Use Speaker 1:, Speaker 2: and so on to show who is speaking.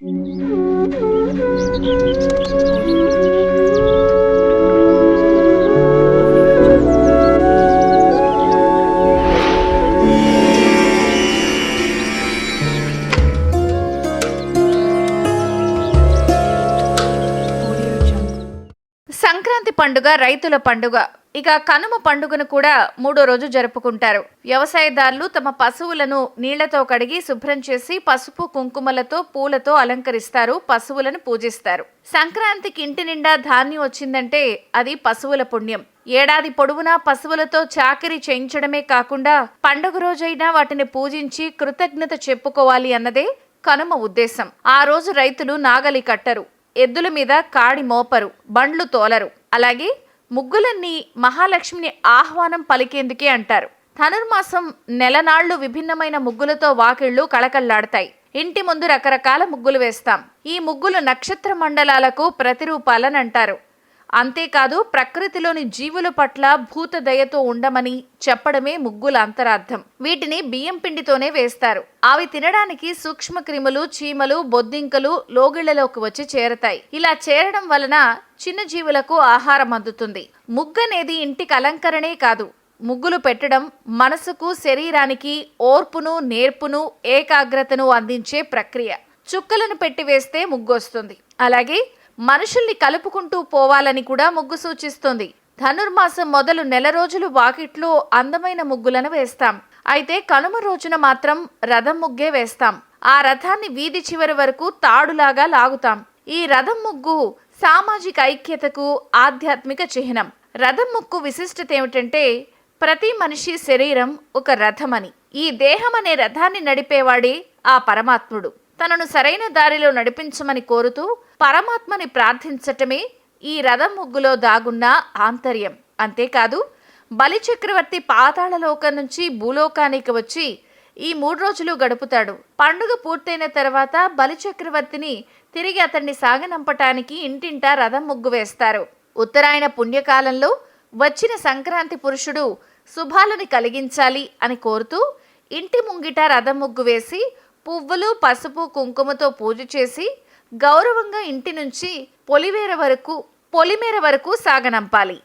Speaker 1: సంక్రాంతి పండుగ రైతుల పండుగ. ఇక కనుమ పండుగను కూడా 3వ రోజు జరుపుకుంటారు. వ్యవసాయదారులు తమ పశువులను నీళ్లతో కడిగి శుభ్రం చేసి పసుపు కుంకుమలతో పూలతో అలంకరిస్తారు, పశువులను పూజిస్తారు. సంక్రాంతికి ఇంటి నిండా ధాన్యం వచ్చిందంటే అది పశువుల పుణ్యం. ఏడాది పొడవునా పశువులతో చాకిరీ చేయించడమే కాకుండా పండుగ రోజైనా వాటిని పూజించి కృతజ్ఞత చెప్పుకోవాలి అన్నదే కనుమ ఉద్దేశం. ఆ రోజు రైతులు నాగలి కట్టరు, ఎద్దుల మీద కాడి మోపరు, బండ్లు తోలరు. అలాగే ముగ్గులన్నీ మహాలక్ష్మిని ఆహ్వానం పలికేందుకే అంటారు. ధనుర్మాసం నెలనాళ్లు విభిన్నమైన ముగ్గులతో వాకిళ్లు కళకళ్లాడతాయి. ఇంటి ముందు రకరకాల ముగ్గులు వేస్తాం. ఈ ముగ్గులు నక్షత్ర మండలాలకు ప్రతిరూపాలనంటారు. అంతేకాదు ప్రకృతిలోని జీవుల పట్ల భూత దయతో ఉండమని చెప్పడమే ముగ్గుల అంతరార్థం. వీటిని బియ్యం పిండితోనే వేస్తారు. అవి తినడానికి సూక్ష్మ క్రిములు, చీమలు, బొద్దింకలు లోగిళ్లలోకి వచ్చి చేరతాయి. ఇలా చేరడం వలన చిన్న జీవులకు ఆహారం అందుతుంది. ముగ్గనేది ఇంటికి అలంకరణే కాదు, ముగ్గులు పెట్టడం మనసుకు, శరీరానికి ఓర్పును, నేర్పును, ఏకాగ్రతను అందించే ప్రక్రియ. చుక్కలను పెట్టి వేస్తే ముగ్గు వస్తుంది. అలాగే మనుషుల్ని కలుపుకుంటూ పోవాలని కూడా ముగ్గు సూచిస్తుంది. ధనుర్మాసం మొదలు నెల రోజులు వాకిట్లో అందమైన ముగ్గులను వేస్తాం. అయితే కనుమ రోజున మాత్రం రథం ముగ్గే వేస్తాం. ఆ రథాన్ని వీధి చివరి వరకు తాడులాగా లాగుతాం. ఈ రథం ముగ్గు సామాజిక ఐక్యతకు ఆధ్యాత్మిక చిహ్నం. రథం ముగ్గు విశిష్టత ఏమిటంటే ప్రతి మనిషి శరీరం ఒక రథమని. ఈ దేహం అనే రథాన్ని నడిపేవాడే ఆ పరమాత్ముడు. తనను సరైన దారిలో నడిపించమని కోరుతూ పరమాత్మని ప్రార్థించటమే ఈ రథం ముగ్గులో దాగున్న ఆంతర్యం. అంతేకాదు బలిచక్రవర్తి పాతాళలోకం నుంచి భూలోకానికి వచ్చి ఈ 3 రోజులు గడుపుతాడు. పండుగ పూర్తయిన తర్వాత బలిచక్రవర్తిని తిరిగి అతన్ని సాగనంపటానికి ఇంటింటా రథం ముగ్గు వేస్తారు. ఉత్తరాయణ పుణ్యకాలంలో వచ్చిన సంక్రాంతి పురుషుడు శుభాలను కలిగించాలి అని కోరుతూ ఇంటి ముంగిట రథం ముగ్గు వేసి పువ్వులు, పసుపు, కుంకుమతో పూజ చేసి గౌరవంగా ఇంటి నుంచి పొలిమేర వరకు సాగనంపాలి.